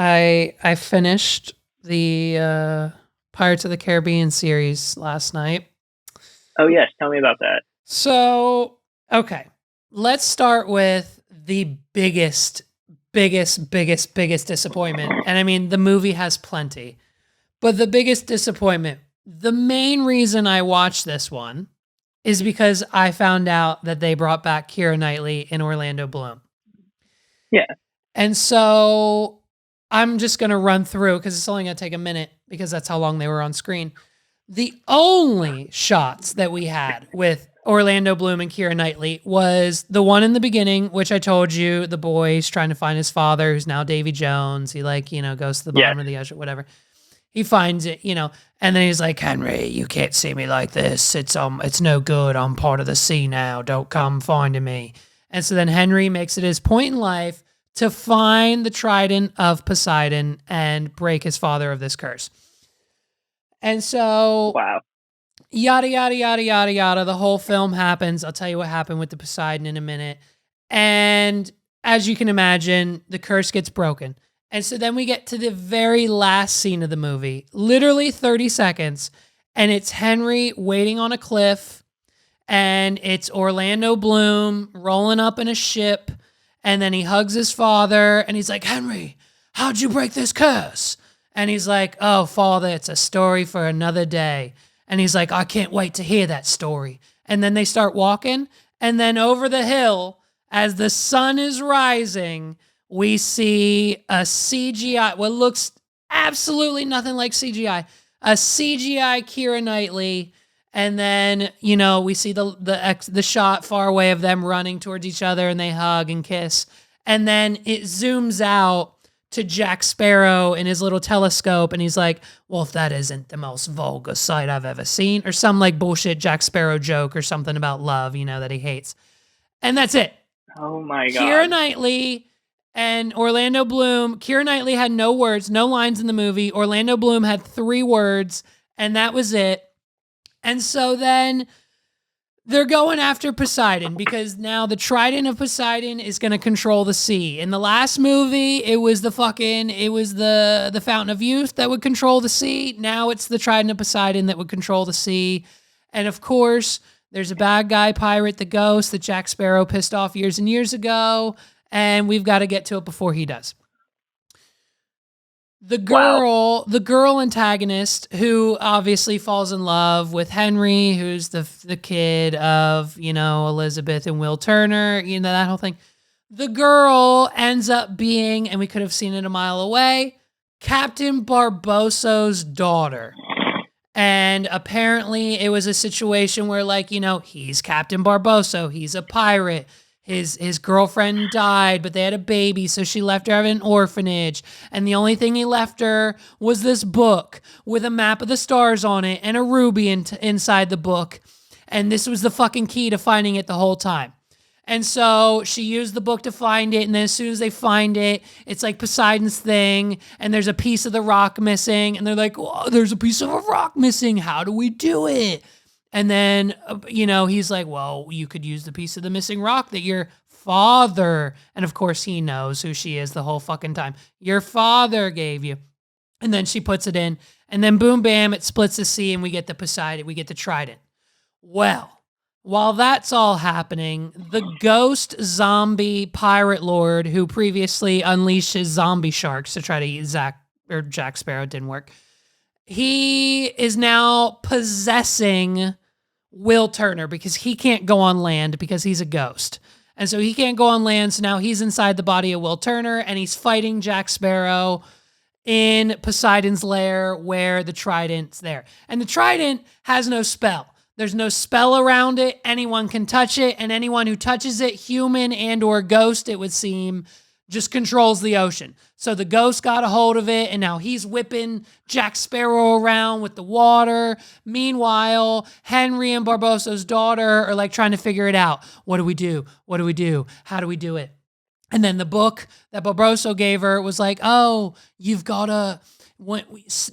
I finished the Pirates of the Caribbean series last night. Oh yes, tell me about that. So, okay. Let's start with the biggest disappointment. And I mean, the movie has plenty. But the biggest disappointment, the main reason I watched this one is because I found out that they brought back Keira Knightley and Orlando Bloom. Yeah. And so I'm just going to run through because it's only going to take a minute because that's how long they were on screen. The only shots that we had with Orlando Bloom and Keira Knightley was the one in the beginning, which I told you, the boy's trying to find his father, who's now Davy Jones. He goes to the bottom of the ocean, whatever. He finds it, and then he's like, Henry, you can't see me like this. It's no good. I'm part of the sea now. Don't come finding me. And so then Henry makes it his point in life to find the trident of Poseidon and break his father of this curse. And so, wow, yada, yada, yada, yada, yada. The whole film happens. I'll tell you what happened with the Poseidon in a minute. And as you can imagine, the curse gets broken. And so then we get to the very last scene of the movie, literally 30 seconds, and it's Henry waiting on a cliff, and it's Orlando Bloom rolling up in a ship, and then he hugs his father, and he's like, Henry, how'd you break this curse? And he's like, oh, father, it's a story for another day. And he's like, I can't wait to hear that story. And then they start walking, and then over the hill, as the sun is rising, we see a CGI, what looks absolutely nothing like CGI, a CGI Keira Knightley, and then, we see the shot far away of them running towards each other, and they hug and kiss, and then it zooms out to Jack Sparrow in his little telescope, and he's like, well, if that isn't the most vulgar sight I've ever seen, or some like bullshit Jack Sparrow joke or something about love, that he hates. And that's it. Oh my God. Keira Knightley and Orlando Bloom. Keira Knightley had no words, no lines in the movie. Orlando Bloom had 3 words, and that was it. And so then they're going after Poseidon because now the trident of Poseidon is going to control the sea. In the last movie, it was the fountain of youth that would control the sea. Now it's the trident of Poseidon that would control the sea. And of course, there's a bad guy pirate, the Ghost, that Jack Sparrow pissed off years and years ago. And we've got to get to it before he does. The girl antagonist, who obviously falls in love with Henry, who's the kid of, Elizabeth and Will Turner, that whole thing. The girl ends up being, and we could have seen it a mile away, Captain Barbossa's daughter. And apparently it was a situation where, he's Captain Barbossa, he's a pirate. His girlfriend died, but they had a baby, so she left her at an orphanage. And the only thing he left her was this book with a map of the stars on it and a ruby inside the book. And this was the fucking key to finding it the whole time. And so she used the book to find it, and then as soon as they find it, it's like Poseidon's thing, and there's a piece of the rock missing, and they're like, oh, there's a piece of a rock missing. How do we do it? And then, he's like, well, you could use the piece of the missing rock that your father, and of course he knows who she is the whole fucking time, your father gave you. And then she puts it in, and then boom, bam, it splits the sea, and we get the Poseidon, we get the trident. Well, while that's all happening, the ghost zombie pirate lord who previously unleashed his zombie sharks to try to eat Jack Sparrow, didn't work. He is now possessing Will Turner because he can't go on land because he's a ghost. And so he can't go on land, so now he's inside the body of Will Turner, and he's fighting Jack Sparrow in Poseidon's lair where the trident's there. And the trident has no spell. There's no spell around it. Anyone can touch it, and anyone who touches it, human and or ghost, it would seem, just controls the ocean. So the ghost got a hold of it, and now he's whipping Jack Sparrow around with the water. Meanwhile, Henry and Barbossa's daughter are trying to figure it out. What do we do? What do we do? How do we do it? And then the book that Barbossa gave her was like, oh, you've got to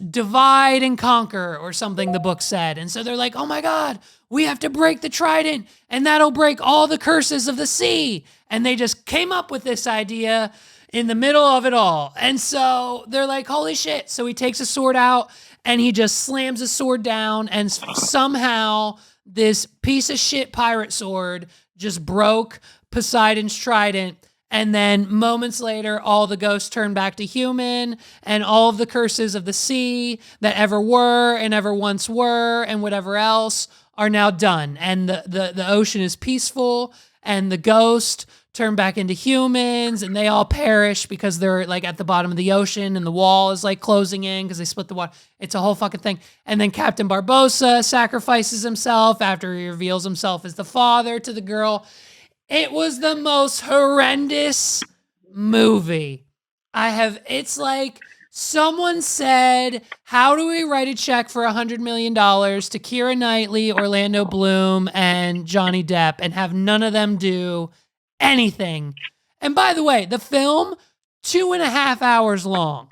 divide and conquer or something, the book said. And so they're like, oh my God, we have to break the trident, and that'll break all the curses of the sea. And they just came up with this idea. in the middle of it all. And so they're like, holy shit. So he takes a sword out and he just slams his sword down, and somehow this piece of shit pirate sword just broke Poseidon's trident. And then moments later, all the ghosts turn back to human, and all of the curses of the sea that ever were and ever once were and whatever else are now done. And the ocean is peaceful, and the ghosts turn back into humans, and they all perish because they're like at the bottom of the ocean, and the wall is like closing in because they split the water. It's a whole fucking thing. And then Captain Barbossa sacrifices himself after he reveals himself as the father to the girl. It was the most horrendous movie it's like someone said, how do we write a check for $100 million to Keira Knightley, Orlando Bloom, and Johnny Depp and have none of them do anything? And by the way, the film, 2.5 hours long.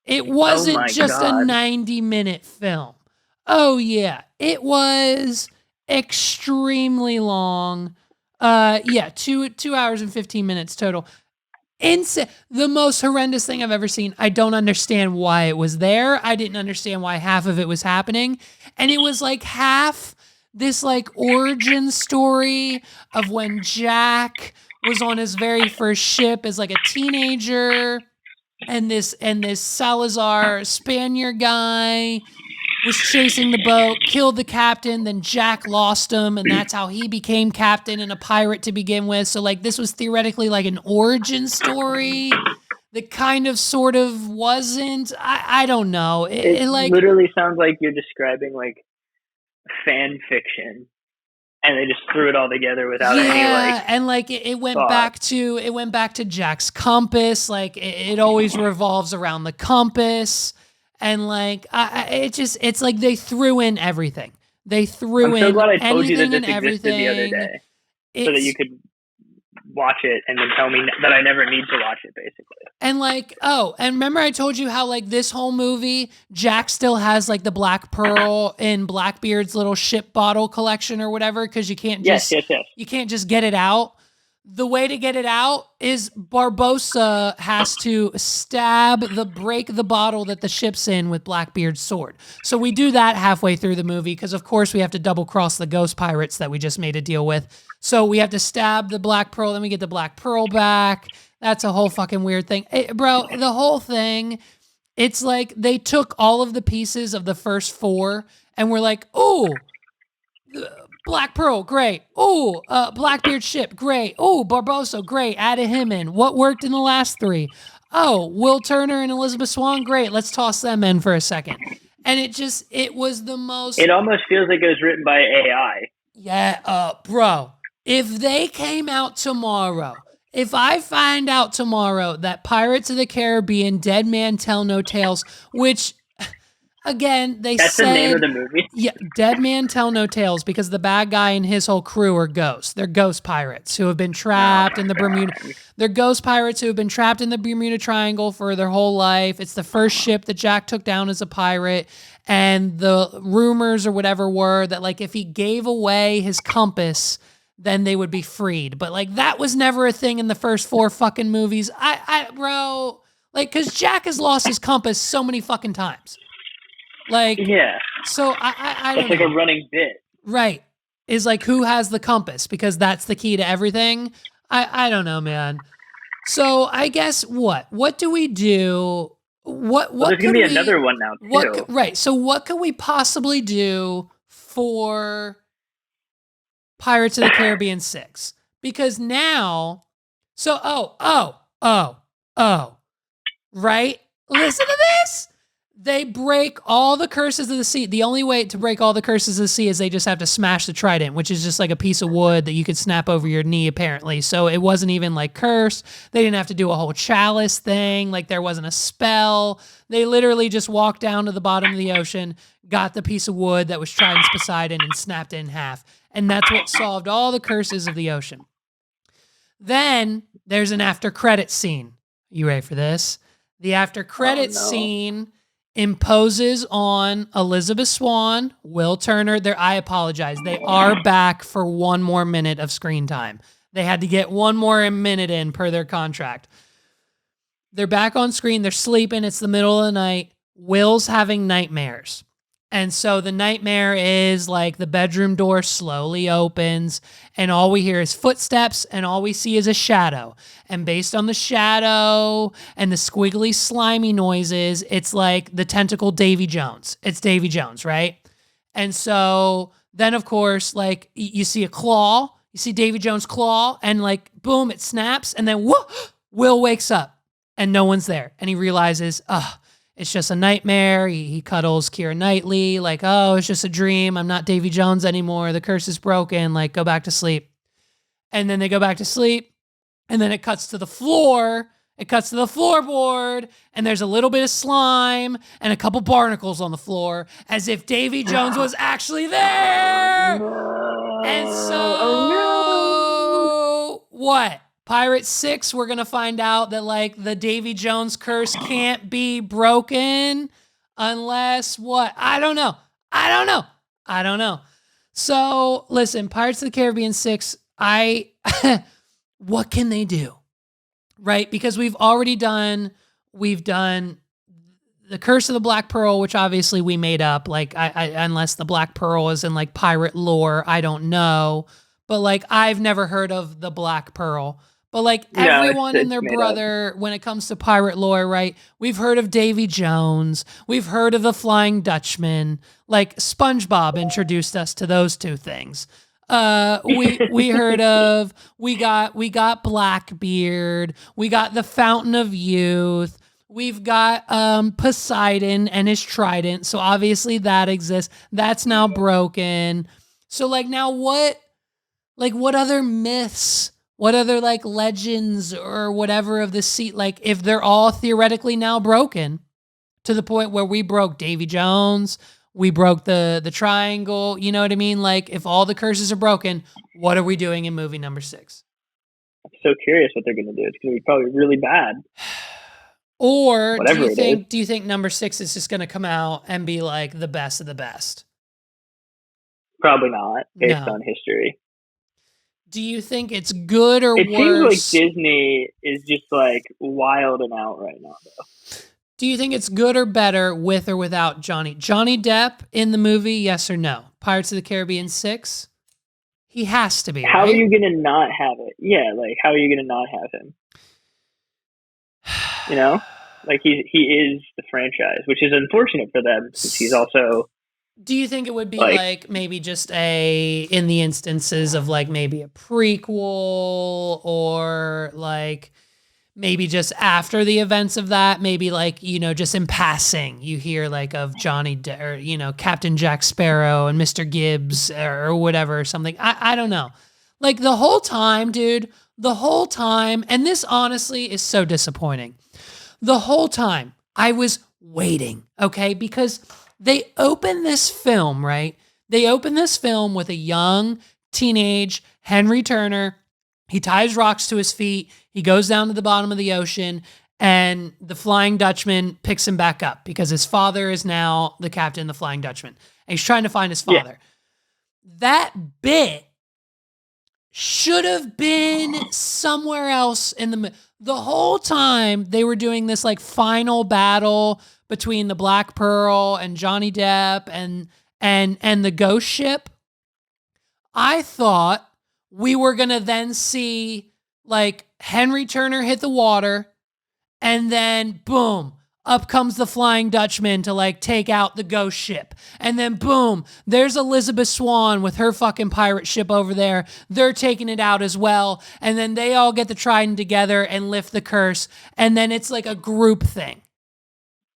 It wasn't just a 90-minute film. Oh yeah, it was extremely long. 2 hours and 15 minutes total. Insane. The most horrendous thing I've ever seen. I don't understand why it was there. I didn't understand why half of it was happening. And it was like half this like origin story of when Jack was on his very first ship as like a teenager, and this Salazar Spaniard guy was chasing the boat, killed the captain, then Jack lost him, and that's how he became captain and a pirate to begin with. So, like, this was theoretically like an origin story that kind of sort of wasn't. I don't know. It like literally sounds like you're describing, like, fan fiction, and they just threw it all together without any, like... and, like, it went back to Jack's compass. Like, it always revolves around the compass. And like, it's like they threw in everything. They threw in glad I told you that anything this and existed everything. the other day, so that you could watch it and then tell me that I never need to watch it, basically. And like, and remember I told you how like this whole movie, Jack still has like the Black Pearl in Blackbeard's little ship bottle collection or whatever, because you can't just you can't just get it out. The way to get it out is Barbossa has to break the bottle that the ship's in with Blackbeard's sword. So we do that halfway through the movie because, of course, we have to double cross the ghost pirates that we just made a deal with. So we have to stab the Black Pearl, then we get the Black Pearl back. That's a whole fucking weird thing. Bro, the whole thing, it's like they took all of the pieces of the first 4 and were like, ooh, Black Pearl, great. Oh, Blackbeard ship, great. Oh, Barbossa, great. Added him in. What worked in the last 3? Oh, Will Turner and Elizabeth Swan, great. Let's toss them in for a second. And it was the most... It almost feels like it was written by AI. Yeah, bro. If they came out tomorrow, if I find out tomorrow that Pirates of the Caribbean, Dead Man Tell No Tales, which... Again, That's said... the name of the movie? Yeah, Dead Man Tell No Tales, because the bad guy and his whole crew are ghosts. They're ghost pirates who have been trapped in the Bermuda... They're ghost pirates who have been trapped in the Bermuda Triangle for their whole life. It's the first ship that Jack took down as a pirate, and the rumors or whatever were that, like, if he gave away his compass, then they would be freed. But, like, that was never a thing in the first 4 fucking movies. Bro... Like, because Jack has lost his compass so many fucking times. Like, yeah. So I don't know. It's like a running bit. Right. Is like, who has the compass? Because that's the key to everything. I don't know, man. So I guess what do we do? What there's going to be another one now, too. Right. So what could we possibly do for Pirates of the Caribbean 6? Because now, right? Listen to this. They break all the curses of the sea. The only way to break all the curses of the sea is they just have to smash the trident, which is just like a piece of wood that you could snap over your knee, apparently. So it wasn't even like cursed. They didn't have to do a whole chalice thing. Like there wasn't a spell. They literally just walked down to the bottom of the ocean, got the piece of wood that was Trident's Poseidon, and snapped it in half. And that's what solved all the curses of the ocean. Then there's an after credit scene. You ready for this? The after credit scene imposes on Elizabeth Swan, Will Turner. I apologize. They are back for 1 more minute of screen time. They had to get 1 more minute in per their contract. They're back on screen. They're sleeping. It's the middle of the night. Will's having nightmares. And so the nightmare is like the bedroom door slowly opens and all we hear is footsteps and all we see is a shadow. And based on the shadow and the squiggly slimy noises, it's like the tentacle Davy Jones. It's Davy Jones, right? And so then of course, like you see a claw, you see Davy Jones' claw and like, boom, it snaps. And then whoa, Will wakes up and no one's there. And he realizes, it's just a nightmare. He cuddles Keira Knightley, like, oh, it's just a dream. I'm not Davy Jones anymore. The curse is broken. Like, go back to sleep. And then they go back to sleep. And then it cuts to the floor. It cuts to the floorboard. And there's a little bit of slime and a couple barnacles on the floor as if Davy Jones was actually there. And so, what? Pirate 6, we're going to find out that, like, the Davy Jones curse can't be broken unless what? I don't know. So, listen, Pirates of the Caribbean 6, what can they do? Right? Because we've done the Curse of the Black Pearl, which obviously we made up. Like, unless the Black Pearl is in, like, pirate lore, I don't know. But, like, I've never heard of the Black Pearl. But like everyone and their brother, when it comes to pirate lore, right? We've heard of Davy Jones. We've heard of the Flying Dutchman. Like SpongeBob introduced us to those two things. We heard of we got Blackbeard. We got the Fountain of Youth. We've got Poseidon and his trident. So obviously that exists. That's now broken. So like now what other myths? What other like legends or whatever of the sea, like if they're all theoretically now broken to the point where we broke Davy Jones, we broke the triangle, you know what I mean? Like if all the curses are broken, what are we doing in movie number 6? I'm so curious what they're going to do. It's going to be probably really bad. Or do you think number 6 is just going to come out and be like the best of the best? Probably not, based on history. Do you think it's good or worse? It seems like Disney is just like wild and out right now, though. Do you think it's good or better with or without Johnny Depp in the movie? Yes or no? Pirates of the Caribbean 6? He has to be. How are you going to not have it? Yeah, like how are you going to not have him? You know, like he is the franchise, which is unfortunate for them because he's also. Do you think it would be like maybe just in the instances of like maybe a prequel or like maybe just after the events of that, maybe like, you know, just in passing, you hear like of or, you know, Captain Jack Sparrow and Mr. Gibbs or whatever or something. I don't know. Like the whole time, dude, and this honestly is so disappointing. The whole time I was waiting, okay? Because they open this film, right? They open this film with a young teenage Henry Turner. He ties rocks to his feet. He goes down to the bottom of the ocean and the Flying Dutchman picks him back up because his father is now the captain of the Flying Dutchman. And he's trying to find his father. Yeah. That bit should have been somewhere else in the whole time they were doing this like final battle between the Black Pearl and Johnny Depp and the ghost ship. I thought we were going to then see like Henry Turner hit the water and then boom, up comes the Flying Dutchman to like take out the ghost ship. And then boom, there's Elizabeth Swan with her fucking pirate ship over there. They're taking it out as well. And then they all get the trident together and lift the curse. And then it's like a group thing.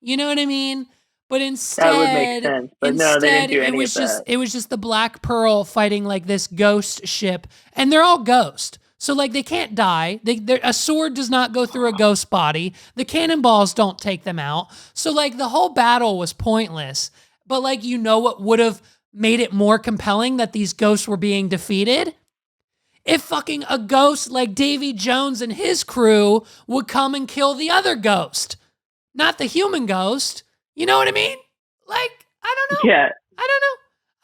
You know what I mean? But instead, that would make sense. But no, they didn't do any of that. It was just the Black Pearl fighting like this ghost ship, and they're all ghost. So like they can't die. A sword does not go through a ghost body. The cannonballs don't take them out. So like the whole battle was pointless. But like you know what would have made it more compelling that these ghosts were being defeated? If fucking a ghost like Davy Jones and his crew would come and kill the other ghost. Not the human ghost. You know what I mean? Like, I don't know. Yeah. I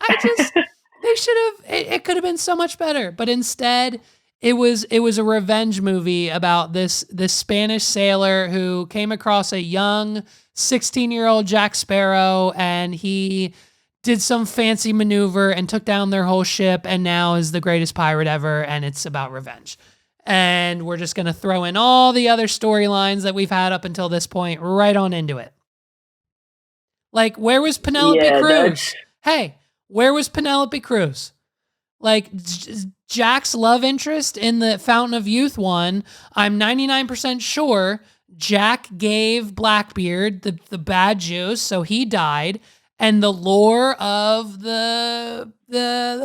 don't know. They should have, it could have been so much better. But instead, It was a revenge movie about this Spanish sailor who came across a young 16-year-old Jack Sparrow, and he did some fancy maneuver and took down their whole ship, and now is the greatest pirate ever, and it's about revenge. And we're just going to throw in all the other storylines that we've had up until this point right on into it. Like, where was Penelope Cruz? Hey, where was Penelope Cruz? Like, Jack's love interest in the Fountain of Youth one, I'm 99% sure Jack gave Blackbeard the bad juice, so he died. And the lore of the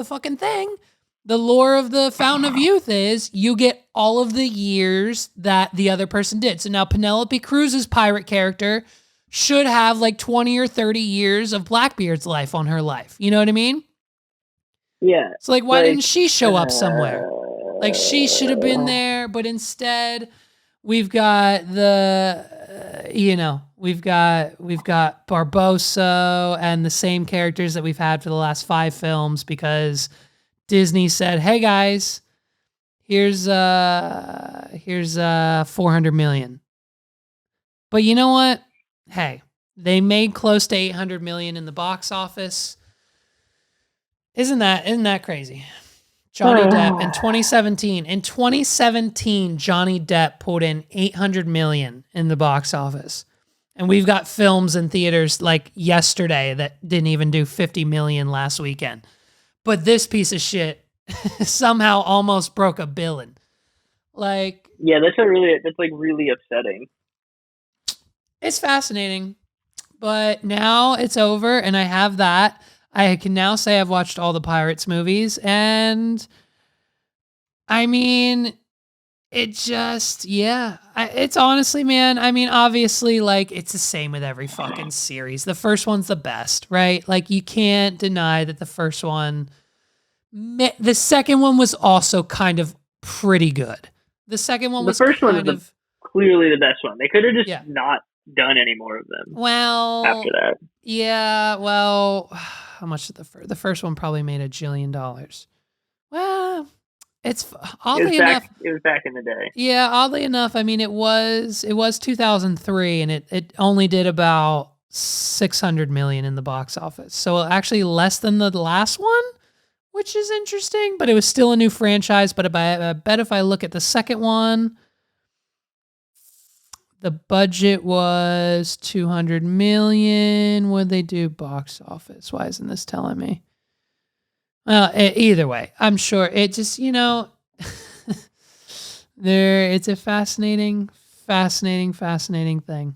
fucking thing, the lore of the Fountain of Youth is you get all of the years that the other person did. So now Penelope Cruz's pirate character should have like 20 or 30 years of Blackbeard's life on her life. You know what I mean? Yeah. So like, why didn't she show up somewhere? Like, she should have been there, but instead we've got we've got Barbossa and the same characters that we've had for the last 5 films because Disney said, "Hey guys, here's 400 million." But you know what? Hey, they made close to 800 million in the box office. Isn't that crazy? Johnny Depp in 2017. In 2017, Johnny Depp put in 800 million in the box office. And we've got films in theaters like yesterday that didn't even do 50 million last weekend. But this piece of shit somehow almost broke a billion. Like, yeah, that's like really upsetting. It's fascinating. But now it's over and I have that. I can now say I've watched all the Pirates movies, and I mean, it just, it's honestly, man, I mean, obviously, like, it's the same with every fucking series. The first one's the best, right? Like, you can't deny that the first one, the second one was also kind of pretty good. The second one was clearly the best one. They could have just not done any more of them. Well, after that. Yeah, well, how much did the first one probably made $1 jillion. Well, it's oddly enough. It was back in the day. Yeah, oddly enough, I mean it was 2003 and it only did about 600 million in the box office. So actually less than the last one, which is interesting, but it was still a new franchise, but I bet if I look at the second one, the budget was 200 million. What'd they do box office? Why isn't this telling me? Well, either way, I'm sure it just, it's a fascinating thing.